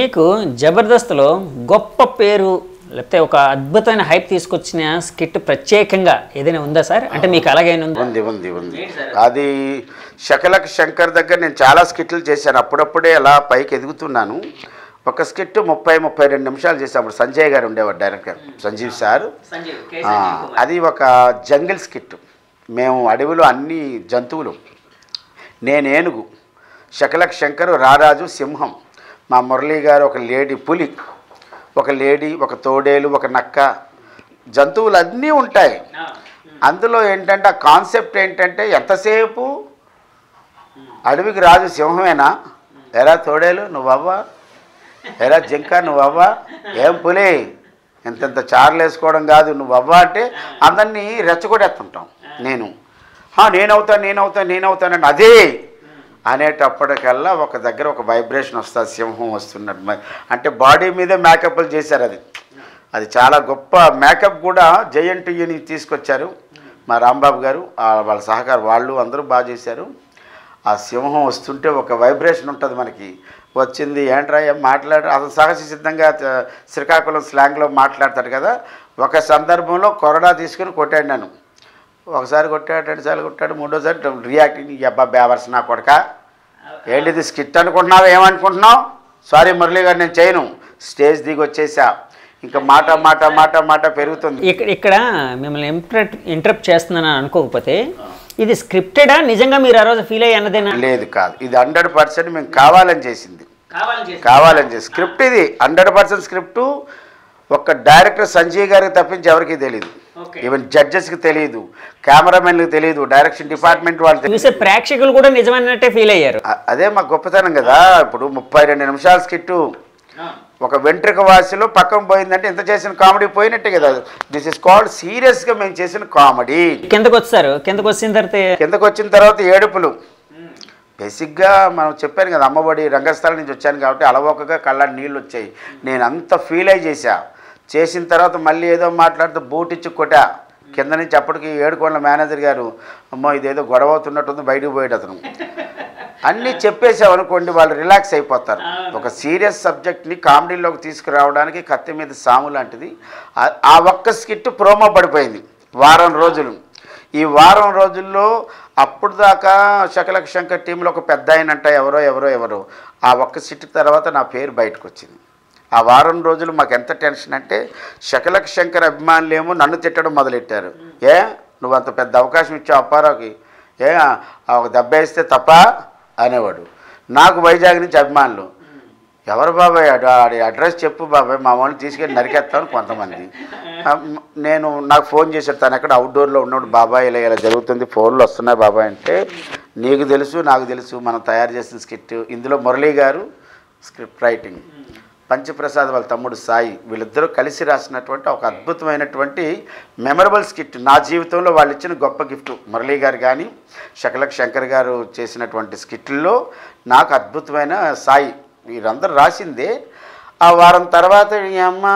మీకు జబర్దస్త్లో గొప్ప పేరు లేకపోతే ఒక అద్భుతమైన హైప్ తీసుకొచ్చిన స్కిట్ ప్రత్యేకంగా ఏదైనా ఉందా సార్? అంటే మీకు అలాగైనా ఉంది. అది శకలక్ శంకర్ దగ్గర నేను చాలా స్కిట్లు చేశాను. అప్పుడప్పుడే అలా పైకి ఎదుగుతున్నాను. ఒక స్కిట్ 30-32 నిమిషాలు చేసాము. సంజయ్ గారు ఉండేవారు డైరెక్టర్, సంజీవ్ సార్. అది ఒక జంగిల్ స్కిట్. మేము అడవిలో అన్ని జంతువులు, నేను ఏనుగు, శకలక్ శంకర్ రారాజు సింహం, మా మురళీ గారు ఒక లేడీ పులి, ఒక లేడీ, ఒక తోడేలు, ఒక నక్క, జంతువులు అన్నీ ఉంటాయి. అందులో ఏంటంటే ఆ కాన్సెప్ట్ ఏంటంటే ఎంతసేపు అడవికి రాజు సింహమేనా, ఎరా తోడేలు నువ్వవ్వా, ఎరా జింక నువ్వవ్వా, ఏం పులి ఎంతెంత చార్లు వేసుకోవడం కాదు నువ్వవ్వా అంటే అందరినీ రెచ్చగొట్టేస్తుంటాం. నేనవుతానండి అదే అనేటప్పటికల్లా ఒక దగ్గర ఒక వైబ్రేషన్ వస్తుంది, సింహం వస్తున్నట్టు. అంటే బాడీ మీదే మేకప్లు చేశారు. అది చాలా గొప్ప మేకప్ కూడా. జేఎన్టీయూని తీసుకొచ్చారు మా రాంబాబు గారు, వాళ్ళ సహకారం, వాళ్ళు అందరూ బాగా చేశారు. ఆ సింహం వస్తుంటే ఒక వైబ్రేషన్ ఉంటుంది మనకి. వచ్చింది ఏంట్రా ఏం మాట్లాడు, అతను సహజ సిద్ధంగా శ్రీకాకుళం స్లాంగ్లో మాట్లాడతాడు కదా. ఒక సందర్భంలో కొరడా తీసుకుని కొట్టాడు నన్ను. ఒకసారి కొట్టాడు, రెండుసార్లు కొట్టాడు, మూడోసారి రియాక్టింగ్, అబ్బా బేవర్స్ నా కొడక, ఏంటిది స్కిట్ అనుకుంటున్నావు, ఏమనుకుంటున్నావు, సారీ మురళీ గారు నేను చేయను, స్టేజ్ దిగి వచ్చేసా. ఇంకా మాట పెరుగుతుంది. ఇక్కడ మిమ్మల్ని ఇంటరప్ట్ చేస్తున్నాను అనుకోకపోతే, ఇది స్క్రిప్టెడా నిజంగా మీరు ఆ రోజు ఫీల్ అయ్యి అన్నదేనా? లేదు, కాదు, ఇది 100% మేము కావాలని చేసింది. స్క్రిప్ట్ ఇది 100% స్క్రిప్టు. ఒక డైరెక్టర్ సంజయ్ గారికి తప్పించి ఎవరికి తెలియదు, ఈవెన్ జడ్జెస్కి తెలియదు, కెమెరామెన్కి తెలియదు, డైరెక్షన్ డిపార్ట్మెంట్ వాళ్ళు చూసే ప్రేక్షకులు కూడా నిజమైనట్టే ఫీల్ అయ్యారు. అదే మా గొప్పతనం కదా. ఇప్పుడు 32 నిమిషాల స్కిట్టు, ఒక వెంట్రుక వాసిలో పక్కన పోయిందంటే ఎంత చేసిన కామెడీ పోయినట్టే కదా. దిస్ ఇస్ కాల్డ్ సీరియస్గా మేము చేసిన కామెడీ. కిందకు వచ్చిన తర్వాత ఏడుపులు. బేసిక్గా మనం చెప్పాను కదా, అమ్మఒడి రంగస్థలం నుంచి వచ్చాను కాబట్టి అలవోకగా కళ్ళ నీళ్ళు వచ్చాయి. నేను అంత ఫీల్ అయి చేసిన తర్వాత మళ్ళీ ఏదో మాట్లాడుతూ బూట్ ఇచ్చి కొట్టా కింద నుంచి. అప్పటికి ఏడుకోండ్ల మేనేజర్ గారు, అమ్మో ఇదేదో గొడవ అవుతున్నట్టుంది, బయటకు పోయాడు అతను. అన్నీ చెప్పేసావు అనుకోండి, వాళ్ళు రిలాక్స్ అయిపోతారు. ఒక సీరియస్ సబ్జెక్ట్ని కామెడీలోకి తీసుకురావడానికి కత్తి మీద సాము లాంటిది. ఆ ఒక్క స్కిట్ ప్రోమో పడిపోయింది వారం రోజులు. ఈ వారం రోజుల్లో అప్పుడు దాకా శకలక్ శంకర్ టీంలో ఒక పెద్ద ఆయనంట ఎవరో ఆ ఒక్క స్కిట్ తర్వాత నా పేరు బయటకు వచ్చింది. ఆ వారం రోజులు మాకు ఎంత టెన్షన్ అంటే, శకలక్ శంకర్ అభిమానులేమో నన్ను తిట్టడం మొదలెట్టారు. నువ్వు అంత పెద్ద అవకాశం ఇచ్చావు అప్పారావుకి, ఒక దెబ్బ వేస్తే తప్ప అనేవాడు. నాకు వైజాగ్ నుంచి అభిమానులు, ఎవరు బాబాయ్ అడ్రస్ చెప్పు బాబాయ్, మా వాళ్ళని తీసుకెళ్ళి నరికేస్తాను కొంతమంది. నాకు ఫోన్ చేశాడు, తను ఎక్కడ అవుట్డోర్లో ఉన్నాడు, బాబాయ్ ఇలా జరుగుతుంది, ఫోన్లు వస్తున్నాయి బాబాయ్ అంటే, నీకు తెలుసు నాకు తెలుసు, మనం తయారు చేసిన స్కిట్. ఇందులో మురళీ గారు స్క్రిప్ట్ రైటింగ్, పంచప్రసాద్ వాళ్ళ తమ్ముడు సాయి, వీళ్ళిద్దరూ కలిసి రాసినటువంటి ఒక అద్భుతమైనటువంటి మెమరబుల్ స్కిట్. నా జీవితంలో వాళ్ళు ఇచ్చిన గొప్ప గిఫ్ట్. మురళీ గారు కానీ శకలక్ శంకర్ గారు చేసినటువంటి స్కిట్లో నాకు అద్భుతమైన సాయి, వీరందరూ రాసిందే. ఆ వారం తర్వాత ఈ అమ్మ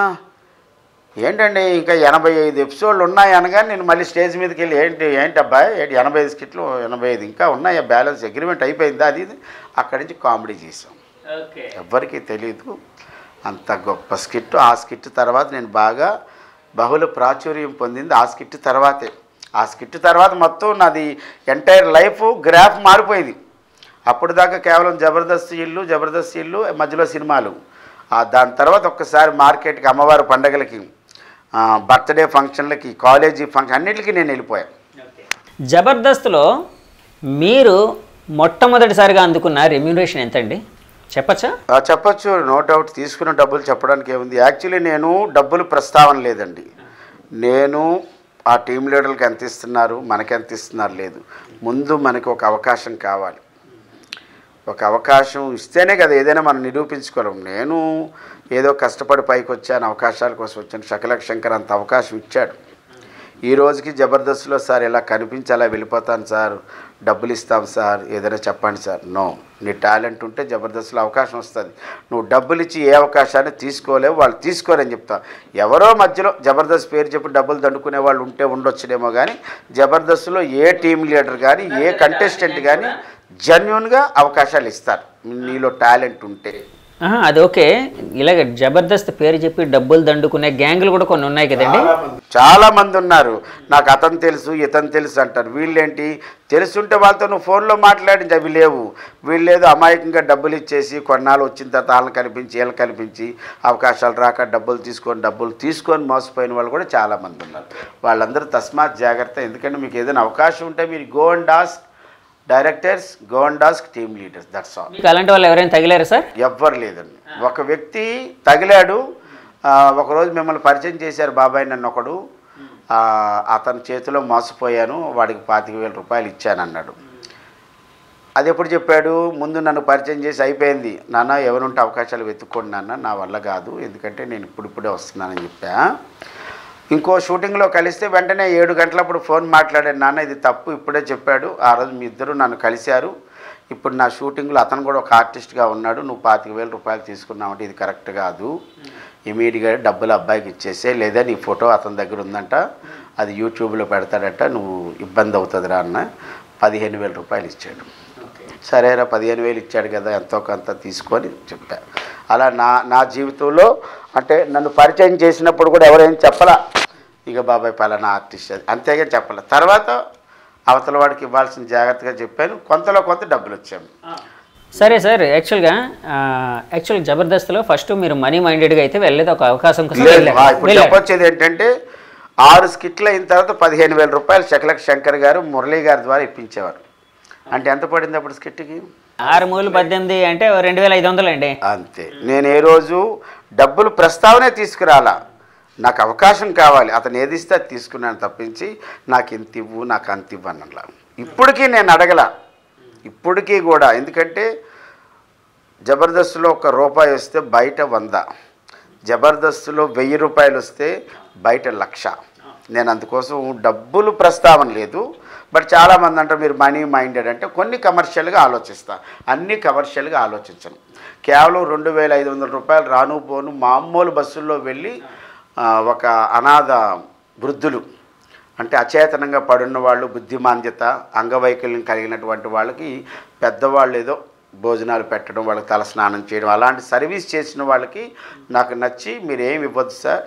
ఏంటండి ఇంకా 85 ఎపిసోడ్లు ఉన్నాయి అనగానే నేను మళ్ళీ స్టేజ్ మీదకి వెళ్ళి ఏంటి అబ్బాయి 85 స్కిట్లు, 85 ఇంకా ఉన్నాయా, బ్యాలెన్స్ అగ్రిమెంట్ అయిపోయిందా, అది అక్కడి నుంచి కామెడీ చేసాం. ఎవ్వరికీ తెలీదు అంత గొప్ప స్కిట్. ఆ స్కిట్ తర్వాత నేను బాగా బహుళ ప్రాచుర్యం పొందింది ఆ స్కిట్ తర్వాతే. ఆ స్కిట్ తర్వాత మొత్తం నాది ఎంటైర్ లైఫ్ గ్రాఫ్ మారిపోయింది. అప్పుడు దాకా కేవలం జబర్దస్త్ ఇల్లు మధ్యలో సినిమాలు. దాని తర్వాత ఒక్కసారి మార్కెట్కి, అమ్మవారి పండగలకి, బర్త్డే ఫంక్షన్లకి, కాలేజీ ఫంక్షన్ అన్నిటికీ నేను వెళ్ళిపోయాను. జబర్దస్త్లో మీరు మొట్టమొదటిసారిగా అందుకున్న రెమ్యూనరేషన్ ఎంతండి, చెప్పచ్చా? చెప్పచ్చు, నో డౌట్. తీసుకున్న డబ్బులు చెప్పడానికి ఏముంది. యాక్చువల్లీ నేను డబ్బులు ప్రస్తావన లేదండి. నేను ఆ టీం లీడర్లకు ఎంత ఇస్తున్నారు, మనకి ఎంత ఇస్తున్నారు లేదు. ముందు మనకి ఒక అవకాశం కావాలి. ఒక అవకాశం ఇస్తేనే కదా ఏదైనా మనం నిరూపించుకోలేం. నేను ఏదో కష్టపడి పైకి వచ్చాను, అవకాశాల కోసం వచ్చాను. శకలక్ శంకర్ అంత అవకాశం ఇచ్చాడు. ఈ రోజుకి జబర్దస్త్లో సార్ ఇలా కనిపించి అలా వెళ్ళిపోతాను సార్, డబ్బులు ఇస్తాం సార్, ఏదైనా చెప్పండి సార్. నో, నీ టాలెంట్ ఉంటే జబర్దస్త్లో అవకాశం వస్తుంది. నువ్వు డబ్బులు ఇచ్చి ఏ అవకాశాన్ని తీసుకోలేవు, వాళ్ళు తీసుకోరని చెప్తా. ఎవరో మధ్యలో జబర్దస్త్ పేరు చెప్పి డబ్బులు దండుకునే వాళ్ళు ఉంటే ఉండొచ్చునేమో, కానీ జబర్దస్త్లో ఏ టీం లీడర్ కానీ ఏ కంటెస్టెంట్ కానీ జెన్యూన్గా అవకాశాలు ఇస్తారు నీలో టాలెంట్ ఉంటే. అది ఓకే. ఇలాగ జబర్దస్త్ పేరు చెప్పి డబ్బులు దండుకునే గ్యాంగులు కూడా కొన్ని ఉన్నాయి కదండి. చాలా మంది ఉన్నారు. నాకు అతను తెలుసు ఇతను తెలుసు అంటారు. వీళ్ళేంటి తెలుసుంటే వాళ్ళతో నువ్వు ఫోన్లో మాట్లాడించి అవి లేవు. వీళ్ళేదో అమాయకంగా డబ్బులు ఇచ్చేసి కొన్నాళ్ళు వచ్చిన తర్వాత వాళ్ళని కనిపించి వీళ్ళని కనిపించి అవకాశాలు రాక డబ్బులు తీసుకొని మోసపోయిన వాళ్ళు కూడా చాలామంది ఉన్నారు. వాళ్ళందరూ తస్మాత్ జాగ్రత్త. ఎందుకంటే మీకు ఏదైనా అవకాశం ఉంటే మీరు go and ask directors, go and ask team leaders, that's all. మీకు అలాంటి వాళ్ళు ఎవరైనా తగిలారా సార్? ఎవ్వరు లేదండి. ఒక వ్యక్తి తగిలాడు. ఒకరోజు మిమ్మల్ని పరిచయం చేశారు బాబాయ్ నన్ను ఒకడు. అతని చేతిలో మోసపోయాను, వాడికి 25,000 రూపాయలు ఇచ్చానన్నాడు. అది ఎప్పుడు చెప్పాడు? ముందు నన్ను పరిచయం చేసి అయిపోయింది, నాన్న ఎవరుంటే అవకాశాలు వెతుక్కోండి నాన్న, నా వల్ల కాదు, ఎందుకంటే నేను ఇప్పుడిప్పుడే వస్తున్నానని చెప్పా. ఇంకో షూటింగ్లో కలిస్తే వెంటనే 7 గంటలప్పుడు ఫోన్ మాట్లాడాను, నాన్న ఇది తప్పు, ఇప్పుడే చెప్పాడు, ఆ రోజు మీ ఇద్దరు నన్ను కలిశారు, ఇప్పుడు నా షూటింగ్లో అతను కూడా ఒక ఆర్టిస్ట్గా ఉన్నాడు, నువ్వు 25,000 రూపాయలు తీసుకున్నావంటే ఇది కరెక్ట్ కాదు, ఇమీడియట్గా డబ్బులు అబ్బాయికి ఇచ్చేసే, లేదా నీ ఫోటో అతని దగ్గర ఉందంట, అది యూట్యూబ్లో పెడతాడట, నువ్వు ఇబ్బంది అవుతుందిరా అన్న. 15,000 రూపాయలు ఇచ్చాడు. సరేరా 15,000 ఇచ్చాడు కదా ఎంతో కొంత తీసుకొని చెప్పా. అలా నా జీవితంలో అంటే నన్ను పరిచయం చేసినప్పుడు కూడా ఎవరైనా చెప్పలా, ఇక బాబాయ్ పలానా ఆర్టిస్ట్ అది, అంతేగా చెప్పాలి. తర్వాత అవతల వాడికి ఇవ్వాల్సిన జాగ్రత్తగా చెప్పాను, కొంతలో కొంత డబ్బులు వచ్చాము. సరే సార్, యాక్చువల్గా జబర్దస్త్లో ఫస్ట్ మీరు మనీ మైండెడ్గా అయితే వెళ్ళలేదు, ఒక అవకాశం కోసం ఇప్పుడు చెప్పొచ్చేది ఏంటంటే 6 స్కిట్లు అయిన తర్వాత 15,000 రూపాయలు చకలక్ శంకర్ గారు మురళీ గారి ద్వారా ఇప్పించేవారు. అంటే ఎంత పడింది అప్పుడు స్కిట్కి? 6 మూలు 18 అంటే 2,500 అండి. అంతే. నేను ఏ రోజు డబ్బులు ప్రస్తావనే తీసుకురాలా, నాకు అవకాశం కావాలి, అతను ఏది ఇస్తే అది తీసుకున్నాను తప్పించి నాకు ఇంత ఇవ్వు నాకు అంత ఇవ్వు అన్నలా ఇప్పటికీ నేను అడగల. ఇప్పటికీ కూడా, ఎందుకంటే జబర్దస్త్లో ₹1 వస్తే బయట 100, జబర్దస్త్లో 1000 రూపాయలు వస్తే బయట 1,00,000. నేను అందుకోసం డబ్బులు ప్రస్తావన లేదు. బట్ చాలామంది అంటారు మీరు మనీ మైండెడ్ అంటే, కొన్ని కమర్షియల్గా ఆలోచిస్తా, అన్నీ కమర్షియల్గా ఆలోచించను. కేవలం 2,500 రూపాయలు రాను పోను మామూలు బస్సుల్లో వెళ్ళి ఒక అనాథ వృద్ధులు అంటే అచేతనంగా పడున్న వాళ్ళు, బుద్ధిమాంద్యత, అంగవైకల్యం కలిగినటువంటి వాళ్ళకి పెద్దవాళ్ళు ఏదో భోజనాలు పెట్టడం, వాళ్ళకి తల స్నానం చేయడం, అలాంటి సర్వీస్ చేసిన వాళ్ళకి నాకు నచ్చి మీరు ఏమి ఇవ్వద్దు సార్,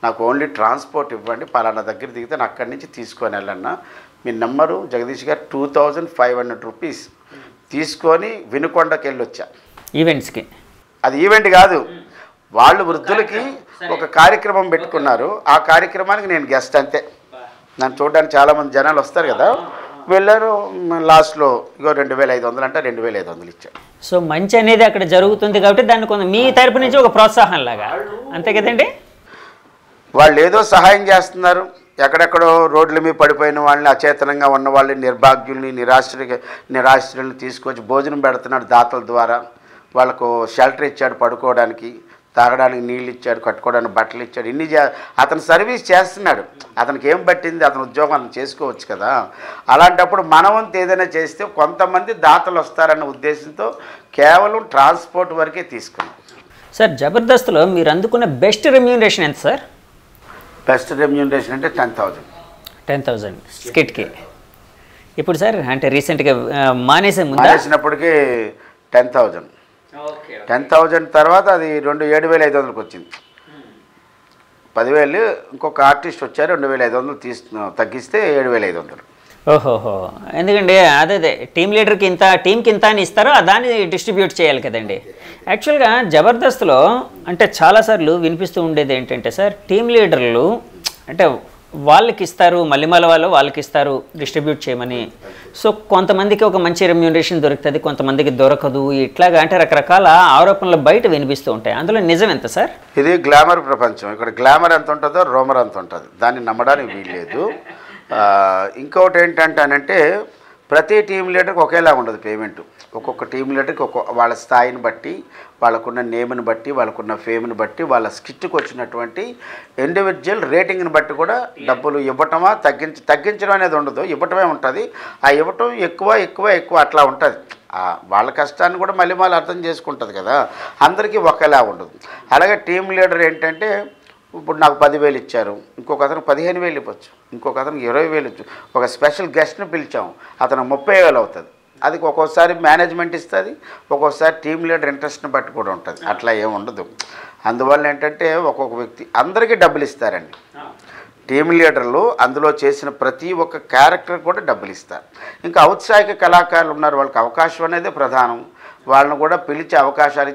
నాకు ఓన్లీ ట్రాన్స్పోర్ట్ ఇవ్వండి, పలానా దగ్గర దిగితే నేను అక్కడి నుంచి తీసుకొని వెళ్ళన్నా. మీ నెంబరు జగదీష్ గారు 2,500 రూపీస్ తీసుకొని వినుకొండకి వెళ్ళి వచ్చా ఈవెంట్స్కి. అది ఈవెంట్ కాదు, వాళ్ళు వృద్ధులకి ఒక కార్యక్రమం పెట్టుకున్నారు, ఆ కార్యక్రమానికి నేను గెస్ట్ అంతే. నన్ను చూడడానికి చాలామంది జనాలు వస్తారు కదా, వెళ్ళారు. లాస్ట్లో ఇగో 2,500 అంటే 2,500 ఇచ్చాడు. సో మంచి అనేది అక్కడ జరుగుతుంది కాబట్టి దాన్ని కొంత మీ తరపు నుంచి ఒక ప్రోత్సాహం లాగా, అంతే కదండి. వాళ్ళు ఏదో సహాయం చేస్తున్నారు, ఎక్కడెక్కడో రోడ్ల మీద పడిపోయిన వాళ్ళని, అచేతనంగా ఉన్న వాళ్ళని, నిర్భాగ్యుల్ని, నిరాశ్రుల్ని తీసుకొచ్చి భోజనం పెడుతున్నాడు దాతల ద్వారా. వాళ్ళకు షెల్టర్ ఇచ్చాడు, పడుకోవడానికి, తాగడానికి నీళ్ళు ఇచ్చాడు, కట్టుకోవడానికి బట్టలు ఇచ్చాడు. ఇన్ని అతను సర్వీస్ చేస్తున్నాడు. అతనికి ఏం పట్టింది, అతని ఉద్యోగం అతను చేసుకోవచ్చు కదా. అలాంటప్పుడు మనవంతు ఏదైనా చేస్తే కొంతమంది దాతలు వస్తారన్న ఉద్దేశంతో కేవలం ట్రాన్స్పోర్ట్ వరకే తీసుకున్నాం. సార్ జబర్దస్త్లో మీరు అందుకున్న బెస్ట్ రెమ్యూనరేషన్ ఎంత సార్? బెస్ట్ రెమ్యూనరేషన్ అంటే 10,000 స్కిట్కి. ఇప్పుడు సార్ అంటే రీసెంట్గా మానేసినప్పటికీ 10,000 తర్వాత అది 7,500కి వచ్చింది. 10,000 ఇంకొక ఆర్టిస్ట్ వచ్చారు, 2,500 తగ్గిస్తే 7,500. ఓహోహో, ఎందుకండి అదే టీమ్ లీడర్కి ఇంత, టీంకి ఇంత అని ఇస్తారో దాన్ని డిస్ట్రిబ్యూట్ చేయాలి కదండి. యాక్చువల్గా జబర్దస్త్లో అంటే చాలాసార్లు వినిపిస్తూ ఉండేది ఏంటంటే సార్, టీమ్ లీడర్లు అంటే వాళ్ళకి ఇస్తారు, మల్లిమల వాళ్ళకి ఇస్తారు డిస్ట్రిబ్యూట్ చేయమని. సో కొంతమందికి ఒక మంచి రెమ్యూనరేషన్ దొరుకుతుంది, కొంతమందికి దొరకదు, ఇట్లాగా అంటే రకరకాల ఆరోపణలు బయట వినిపిస్తూ ఉంటాయి. అందులో నిజం ఎంత సార్? ఇది గ్లామర్ ప్రపంచం. ఇక్కడ గ్లామర్ ఎంత ఉంటుందో రోమర్ అంత ఉంటుంది, దాన్ని నమ్మడానికి వీల్లేదు. ఇంకొకటి ఏంటంటే ప్రతి టీం లీడర్కి ఒకేలా ఉండదు పేమెంట్. ఒక్కొక్క టీం లీడర్కి వాళ్ళ స్థాయిని బట్టి, వాళ్ళకున్న నేమ్ని బట్టి, వాళ్ళకున్న ఫేమ్ని బట్టి, వాళ్ళ స్కిట్కి వచ్చినటువంటి ఇండివిజువల్ రేటింగ్ని బట్టి కూడా డబ్బులు ఇవ్వటమా తగ్గించడం అనేది ఉండదు, ఇవ్వటమే ఉంటుంది. ఆ ఇవ్వటం ఎక్కువ అట్లా ఉంటుంది. వాళ్ళ కష్టాన్ని కూడా మళ్ళీ అర్థం చేసుకుంటుంది కదా, అందరికీ ఒకేలా ఉండదు. అలాగే టీం లీడర్ ఏంటంటే ఇప్పుడు నాకు 10,000 ఇచ్చారు, ఇంకొక అతను 15,000 ఇవ్వచ్చు, ఇంకొక అతను 20,000 ఇచ్చు, ఒక స్పెషల్ గెస్ట్ని పిలిచాము, అతను 30,000 అవుతుంది. అది ఒక్కోసారి మేనేజ్మెంట్ ఇస్తుంది, ఒక్కోసారి టీమ్ లీడర్ ఇంట్రెస్ట్ని బట్టి కూడా ఉంటుంది. అట్లా ఏమి ఉండదు. అందువల్ల ఏంటంటే ఒక్కొక్క వ్యక్తి అందరికీ డబ్బులు ఇస్తారండి. టీమ్ లీడర్లు అందులో చేసిన ప్రతి ఒక్క క్యారెక్టర్ కూడా డబ్బులు ఇస్తారు. ఇంకా ఔత్సాహిక కళాకారులు ఉన్నారు, వాళ్ళకి అవకాశం అనేది ప్రధానం. వాళ్ళని కూడా పిలిచే అవకాశాలు